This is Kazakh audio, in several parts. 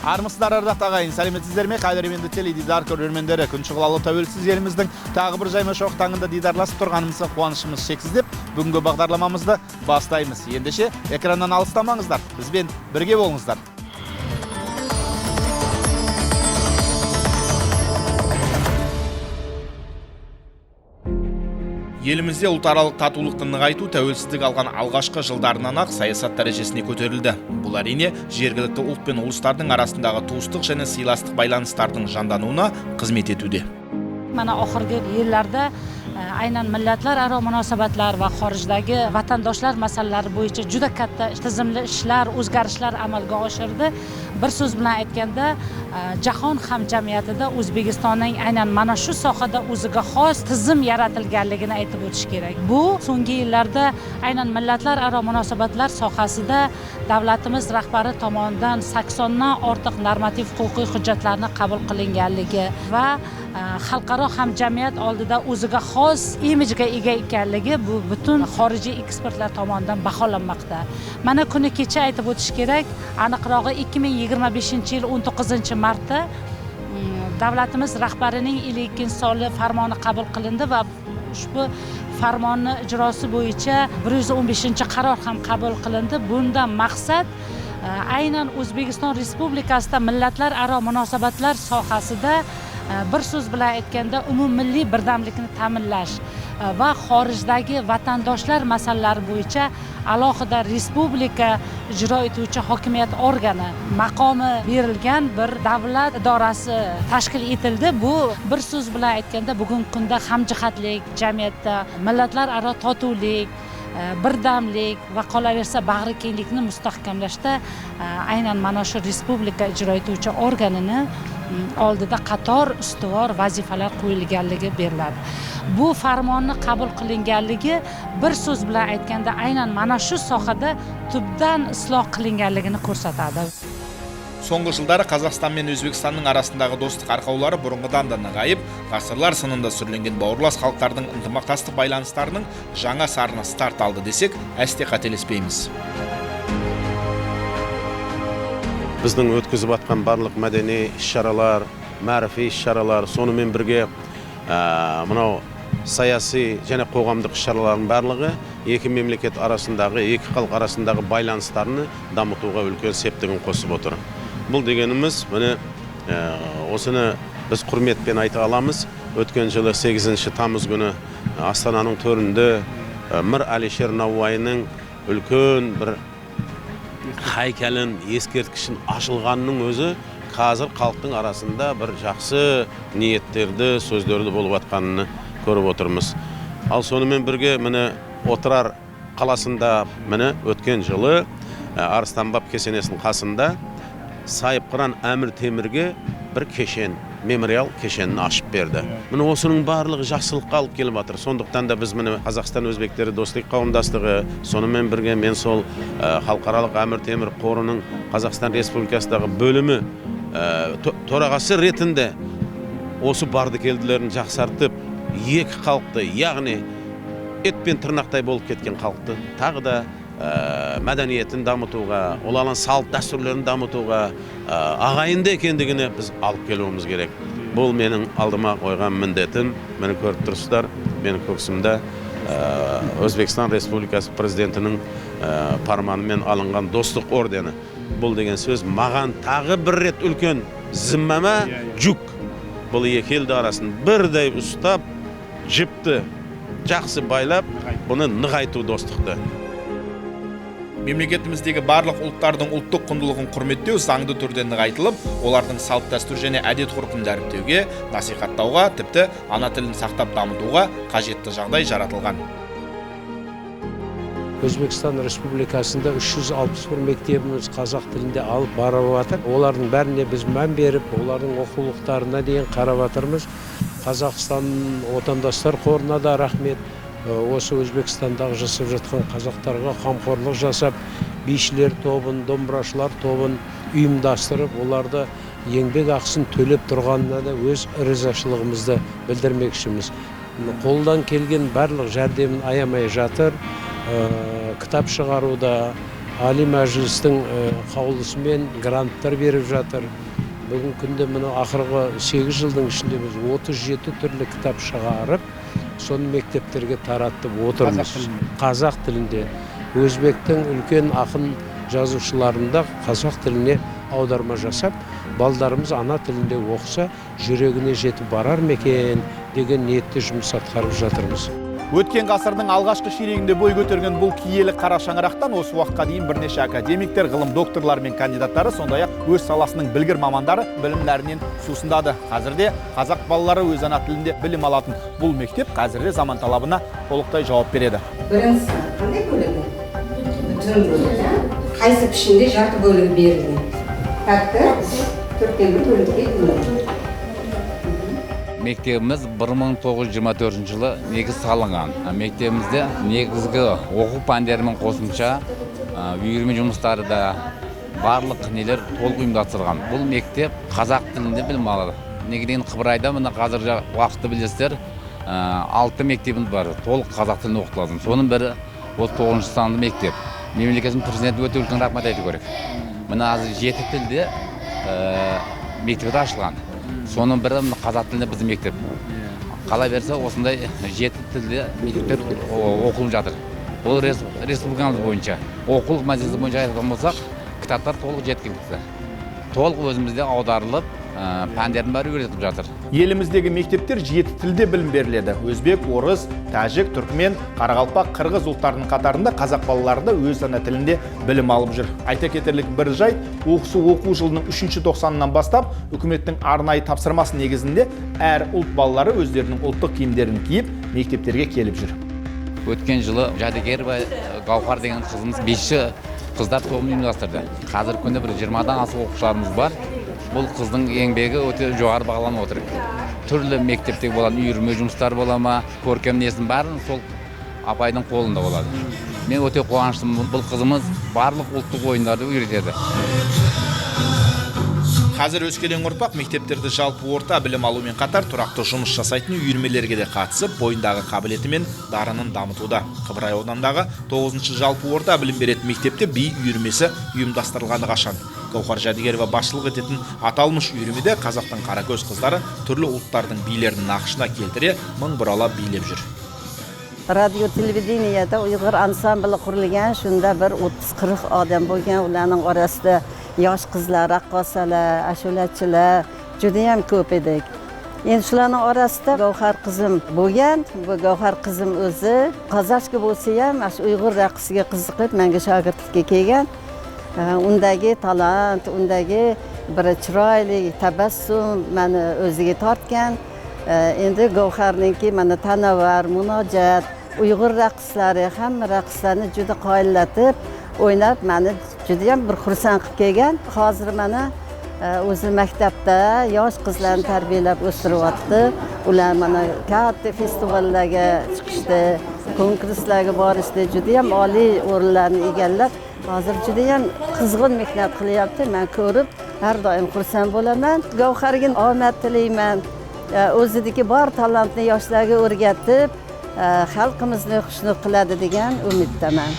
Армысыздар ардақтуу агайын, сәлеметсіздер ме? Қадірменді теледидар көрермендері, күн шығылалы тәуелсіз еліміздің тағы бір жайма шоқ таңында дидарласып тұрғанымызға қуанышымыз шексіз деп, бүгінгі бағдарламамызды бастаймыз. Ендеше экраннан алыстамаңыздар, бізбен бірге болыңыздар. Елімізде ұлтаралық татулықты нығайту тәуелсіздік алған алғашқы жылдарынан ақ саясат дәрежесіне көтерілді. Бұл әрине жергілікті ұлт пен ұлыстардың арасындағы туыстық және сыйластық байланыстардың жандануына қызмет етуде. Mana oxirgi yillarda aynan millatlararo munosabatlar va xorijdagi vatandoshlar masalalari bo'yicha juda katta tizimli ishlar, o'zgarishlar amalga oshirdi. Bir so'z bilan aytganda, jahon hamjamiyatida O'zbekistonning aynan mana shu sohada o'ziga xos tizim yaratilganligini aytib o'tish kerak. Bu so'nggi yillarda aynan millatlararo munosabatlar sohasida davlatimiz rahbari tomonidan 80 dan ortiq normativ huquqiy hujjatlarni qabul qilinganligi va xalqaro hamjamiyat oldida o'ziga xos imijga ega ekanligi bu butun xorijiy ekspertlar tomonidan baholanmoqda. Mana kuni kecha aytib o'tish kerak, aniqrog'i 2025-yil 19-martda davlatimiz rahbarining 52-sonli farmoni qabul qilindi va ushbu farmonni ijrosi bo'yicha 115-qaror ham qabul qilindi. Bundan maqsad aynan O'zbekiston Respublikasida millatlararo munosabatlar sohasida bir so'z bilan aytganda umummilliy birdamlikni ta'minlash va xorijdagi vatandoshlar masalalari bo'yicha alohida respublika ijro etuvchi hokimiyat organi maqomi berilgan bir davlat idorasi tashkil etildi. Bu bir so'z bilan aytganda bugungi kunda hamjihatlik, jamiyatda millatlararo totuvlik, birdamlik va qolaversa bag'ri kenglikni mustahkamlashda aynan mana shu respublika ijro etuvchi organini oldida qator ustuvor vazifalar qo'yilganligi beriladi. Bu farmonni qabul qilinganligi bir so'z bilan aytganda aynan mana shu sohada tubdan isloh qilinganligini ko'rsatadi. Соңғы жылдары Қазақстан мен Өзбекстанның арасындағы достық арқаулары бұрынғыдан да нығайып, ғасырлар сынында сүрленген бауырлас халықтардың ынтымақтастық байланыстарының жаңа сарыны старт алды десек, әсте қателеспейміз. Біздің өткізіп атқан барлық мәдени іс-шаралар, мәріфи іс-шаралар, сонымен бірге мынау саяси және қоғамдық іс-шаралардың барлығы екі мемлекет арасындағы, екі халық арасындағы байланыстарын дамытуға үлкен септігін қосып отыр. Бұл дегеніміз, міне осыны біз құрметпен айта аламыз. Өткен жылы 8 тамыз күні Астананың төрінде Мір Әлишер Науайының үлкен бір хайкалын, ескерткішін ашылғанның өзі қазір халықтың арасында бір жақсы ниеттерді, сөздерді болып атқанын көріп отырмыз. Ал сонымен бірге міне Отырар қаласында міне өткен жылы Арыстанбаб кесенесінің қасында Сайыпқыран Әмір Темірге бір кешен, мемориал кешенін ашып берді. Міне осының барлығы жақсылыққа алып келіп жатыр. Сондықтан да біз міне Қазақстан өзбектері достық қауымдастығы, сонымен бірге мен сол халықаралық Әмір Темір қорының Қазақстан Республикасындағы бөлімі төрағасы ретінде осы барды келділерін жақсартып, екі халықты, яғни ет пен тырнақтай болып кеткен халықты тағы да мәдениетін дамытуға, олардың салт дәстүрлерін дамытуға ағайынды екендігіне біз алып келуіміз керек. Бұл менің алдыма қойған міндетім. Мені көріп тұрсыздар, менің көксімде Өзбекстан Республикасы президентінің парманымен алынған достық ордені. Бұл деген сөз маған тағы бір рет үлкен зіммәмә жүк. Бұл екі елді арасын бірдей ұстап, жіпті жақсы байлап, бұны нығайту достықты. Мемлекетіміздегі барлық ұлттардың ұлттық құндылығын құрметтеу заңды түрде нығайтылып, олардың салт дәстүр және әдет ғұрпын дәріптеуге, насихаттауға, тіпті ана тілін сақтап дамытуға қажетті жағдай жаратылған. Өзбекстан Республикасында 361 мектебіміз қазақ тілінде алып барып жатыр. Олардың бәріне біз мән беріп, олардың оқулықтарына дейін қарап жатырмыз. Қазақстан отандастар қорына да рахмет. Осы Өзбекстандағы жасап жатқан қазақтарға қамқорлық жасап, бишілер тобын, домбырашылар тобын ұйымдастырып, оларды еңбек ақысын төлеп тұрғанына да өз ризашылығымызды білдірмекшіміз. Қолдан келген барлық жәрдемін аямай жатыр. Кітап шығаруда, Али Мәжілістің қаулысымен гранттар беріп жатыр. Бүгін күнде мына ақырғы 8 жылдың ішінде біз 37 түрлі кітап шығарып, соны мектептерге таратып отырмыз. Қазақ тілінде. Өзбектің үлкен ақын жазушыларында қазақ тіліне аударма жасап, балдарымыз ана тілінде оқыса, жүрегіне жетіп барар мекен деген ниетте жұмыс атқарып жатырмыз. Өткен ғасырдың алғашқы ширегінде бой көтерген бұл киелі қара шаңырақтан осы уақытқа дейін бірнеше академиктер, ғылым докторлары мен кандидаттары, сондай-ақ өз саласының білгір мамандары білімлерінен сусындады. Қазірде қазақ балалары өз ана тілінде білім алатын бұл мектеп қазіргі заман талабына толықтай жауап береді. Бірінші қандай бөлігі? Бүтін бөлігі. Қайсы пішінде жарты бөлігі берілген? Тәтті, төрттен бір бөлікке бөлінген. Мектебіміз 1924 жылы негіз салынған. Мектебімізде негізгі оқу пәндерімен қосымша үйірме жұмыстары да барлық нелер толық ұйымдастырылған. Бұл мектеп қазақ тілінде білім алады. Негеден Қыбырайда мына қазіргі уақытты білесіздер 6 мектебіміз бар, толық қазақ тілінде оқытылады. Соның бірі 39 санды мектеп. Мемлекеттің президенті өте үлкен рахмет айту керек. Мына 7 тілде мектепті ашылған. Соның бірі қазақ тілінде біздің мектеп. Қала берсе осындай 7 тілде мектептер оқылып жатыр. Бұл республикамыз бойынша. Оқулық мәселесі бойынша айтқан болсақ, кітаптар толық жеткілікті. Толық өзімізде аударылып, пәндердің бәрі үйретіліп жатыр. Еліміздегі мектептер 7 тілде білім беріледі. Өзбек, орыс, тәжік, түркмен, қарақалпақ, қырғыз ұлттарының қатарында қазақ балалары да өз ана тілінде білім алып жүр. Айта кетерлік бір жайт, оқу жылының 3-ші тоқсанынан бастап үкіметтің арнайы тапсырмасы негізінде әр ұлт балалары өздерінің ұлттық киімдерін киіп мектептерге келіп жүр. Өткен жылы Жадыгерова Гаухар деген қызымыз 5-ші қыздар тобын ұйымдастырды. Қазір күнде бір 20-дан асық оқушыларымыз бар. Бұл қыздың еңбегі өте жоғары бағаланып отыр. Түрлі мектептегі болған үйірме жұмыстар бола ма, көркем несін бәрін сол апайдың қолында болады. Мен өте қуаныштымын. Бұл қызымыз барлық ұлттық ойындарды үйретеді. Қазір өскелең ұрпақ мектептерді жалпы орта білім алумен қатар тұрақты жұмыс жасайтын үйірмелерге де қатысып, бойындағы қабілеті мен дарынын дамытуда. Қыбырай ауданындағы 9-ші жалпы орта білім беретін мектепте би үйірмесі ұйымдастырылғаны қашан. Гаухар Жадыгерова басшылық ететін аталмыш үйірмеде қазақтың қаракөз қыздары түрлі ұлттардың билерін нақышына келтіре мың бұрала билеп жүр. Радио телевидениеде ұйғыр ансамблі құрылған, шunda bir 30-40 адам bo'lgan, ularning orasida yosh qizlar, raqqosalar, ashulachilar juda ham ko'p edik. Endi shularning orasida Gavhar qizim bo'lgan. Bu Gavhar qizim o'zi qozashka bo'lsa ham, shu Uyg'ur raqsiga qiziqib, menga shogirdlikka kelgan. Undagi talant, undagi bir chiroyli tabassum meni o'ziga tortgan. Endi Gavharninki mana tanavar, munojat, Uyg'ur raqslari, hamma raqslarni juda qoyillatib o'ynab, meni juda ham bir xursand qilib kelgan. Hozir mana o'zi maktabda yosh qizlarni tarbiyalab o'stiryapti. Ular mana katta festivallarga chiqishdi, konkurslarga borishdi, juda ham oliy o'rinlarni egallab, hozir juda ham qizg'in mehnat qilyapti. Men ko'rib har doim xursand bo'laman. Gavharga omad tilayman. O'zidagi bor talantni yoshlarga o'rgatib, xalqimizni xushnud qiladi degan umiddaman.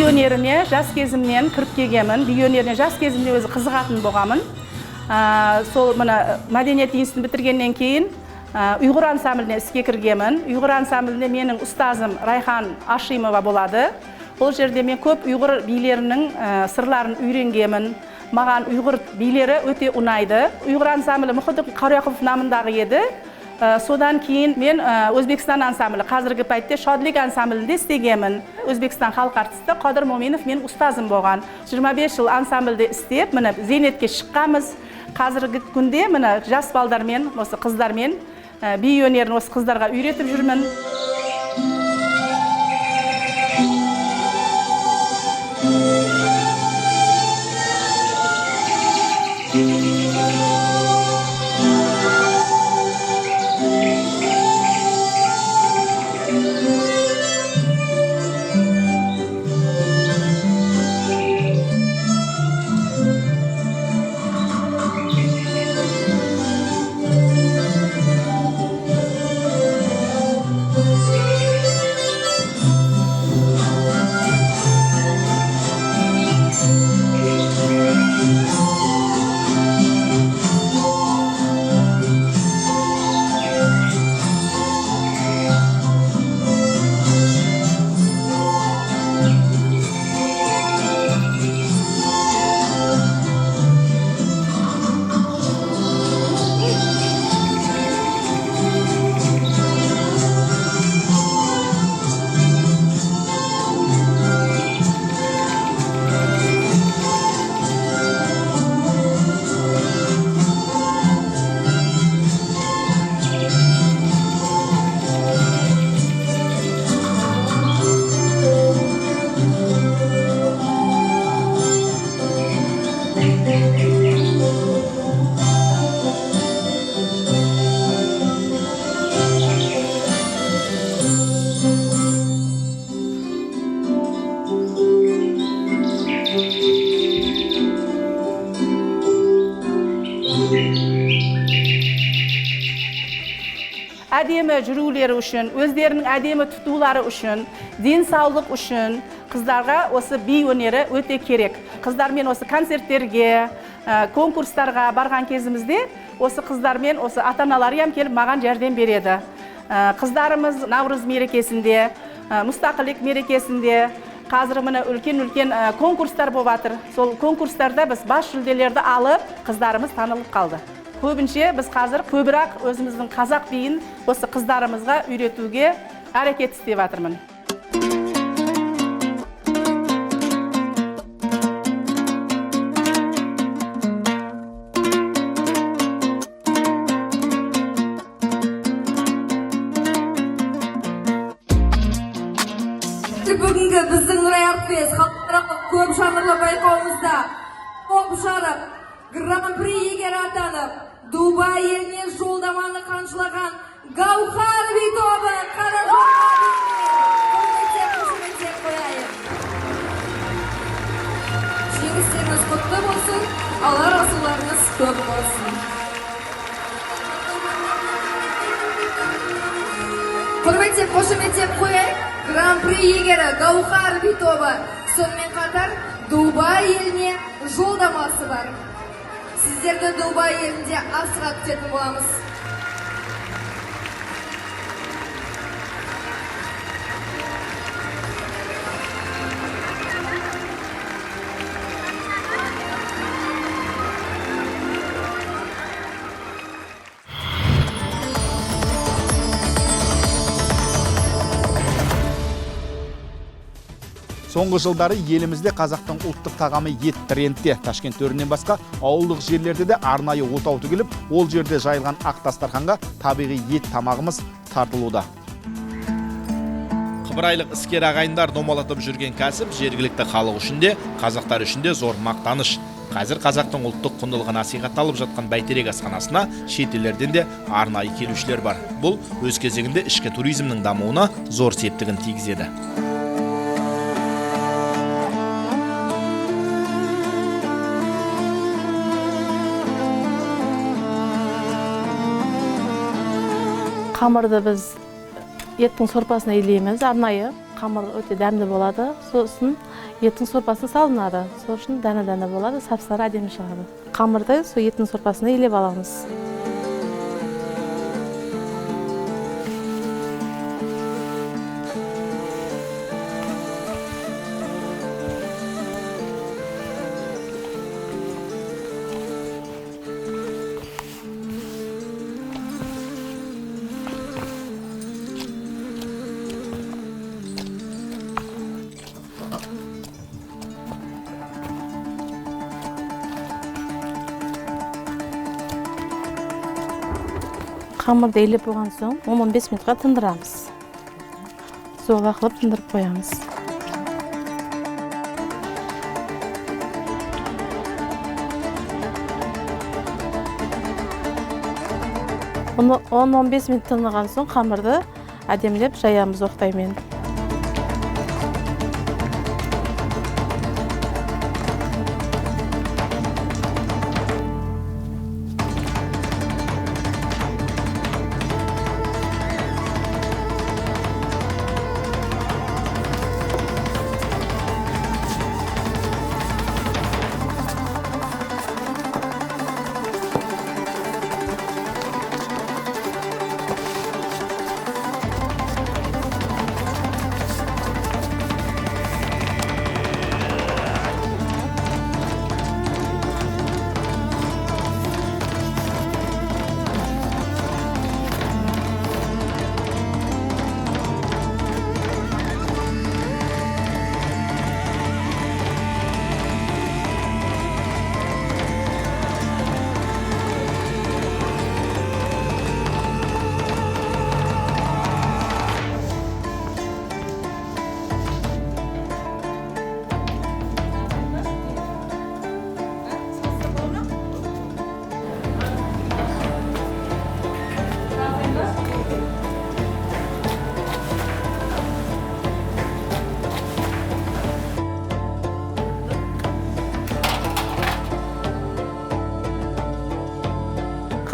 би өнеріне жас кезімнен кіріп келгенмін. Би өнеріне жас кезімде өзі қызығатын болғамын. Сол мына мәдениет институтын бітіргеннен кейін ұйғыр ансамбліне іске кіргенмін. Ұйғыр ансамблінде менің ұстазым Райхан Ашимова болады. Ол жерде мен көп ұйғыр билерінің сырларын үйренгенмін. Маған ұйғыр билері өте ұнайды. Ұйғыр ансамблі Мұхиддин Қарияқұлов намындағы еді. Содан кейін мен Өзбекстан ансамблі, қазіргі пәйтте Шадлик ансамблінде істегенмін. Өзбекстан халық артисті Қадыр Моминов мен ұстазым болған. 25 жыл ансамбльде істеп, міне зейнетке шыққанбыз. Қазіргі күнде міне жас балдармен, осы қыздармен би өнерін осы қыздарға үйретіп жүрмін. Әдемі жүрулері үшін, өздерінің әдемі тұтулары үшін, денсаулық үшін қыздарға осы би өнері өте керек. Қыздармен осы концерттерге, конкурстарға барған кезімізде осы қыздармен осы ата-аналары келіп маған жәрдем береді. Қыздарымыз Наурыз мерекесінде, Мұстақылық мерекесінде қазір міне үлкен конкурстар болып жатыр. Сол конкурстарда біз бас жүлделерді алып, қыздарымыз танылып қалды. Көбінше біз қазір көбірек өзіміздің қазақ биін осы қыздарымызға үйретуге әрекет істеп жатырмын. Бүгінгі біздің Нұрай Артфест халықаралық көп жанрлы байқауымызда топ жарып, гран-при иегері атанып, Дубай еліне жолдаманы қанжылаған Гаухар би тобы Қаражанға құрметтеп қояйық. Жеңістеріңіз құтты болсын, алар асуларыңыз көп болсын. Құрметтеп қошеметтеп қояйық. Гран-при иегері Гаухар би тобы, сонымен қатар Дубай еліне жолдамасы бар. Сіздерді Дубай елінде асыға күтетін боламыз. Соңғы жылдары елімізде қазақтың ұлттық тағамы ет трендте. Ташкент төрінен басқа ауылдық жерлерде де арнайы отау тігіліп, ол жерде жайылған ақ дастарханға табиғи ет тамағымыз тартылуда. Қыбырайлық іскер ағайындар домалатып жүрген кәсіп жергілікті халық үшін де, қазақтар үшін де зор мақтаныш. Қазір қазақтың ұлттық құндылығы насихатталып жатқан бәйтерек асханасына шет елдерден де арнайы келушілер бар. Бұл өз кезегінде ішкі туризмнің дамуына зор септігін тигізеді. Қамырды біз еттің сорпасына илейміз, арнайы. Қамыр өте дәмді болады. Сосын еттің сорпасын салынады. Сол үшін дана-дана болады, сап-сары әдемі шығады. Қамырды сол еттің сорпасына илеп аламыз. Қамырды илеп болған соң 10-15 минутқа тындырамыз. Соғыла қылып тындырып қоямыз. Оны 10-15 минут тындырған соң қамырды әдемілеп жаямыз оқтаймен.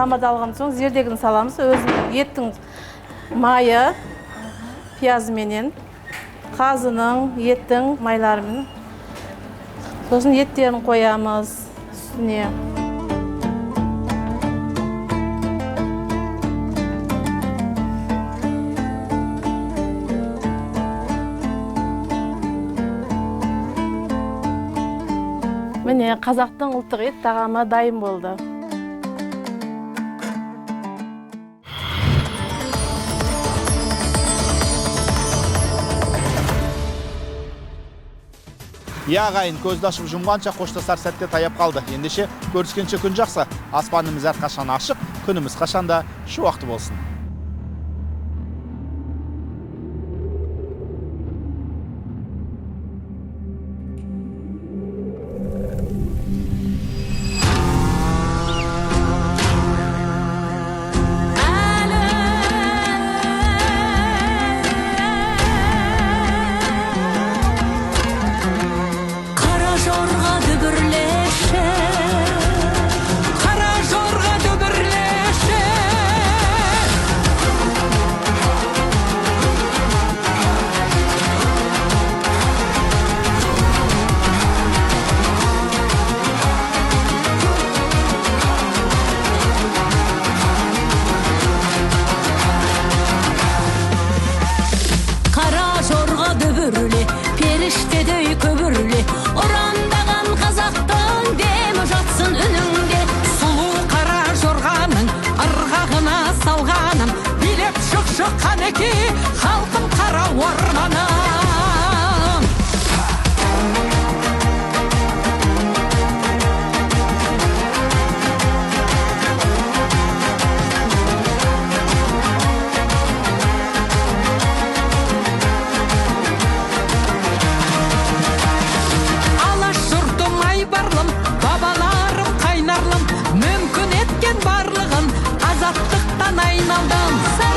Қамырды алған соң зердегін саламыз. Өзінің еттің майы, пиязыменен, қазының, еттің майларымен. Сосын еттерін қоямыз үстіне. Міне қазақтың ұлттық ет тағамы дайын болды. Ағайын, көзді ашып жұмғанша қоштасар сәтте таяп қалды. Ендеше көріскенше күн жақсы, аспанымыз әрқашан ашық, күніміз қашанда шуақты болсын. Halkım kara ormanım. Alaş jurtum aybarlım, babalarım kaynarlım, mümkün etken barlığın azatlıktan aynaldım.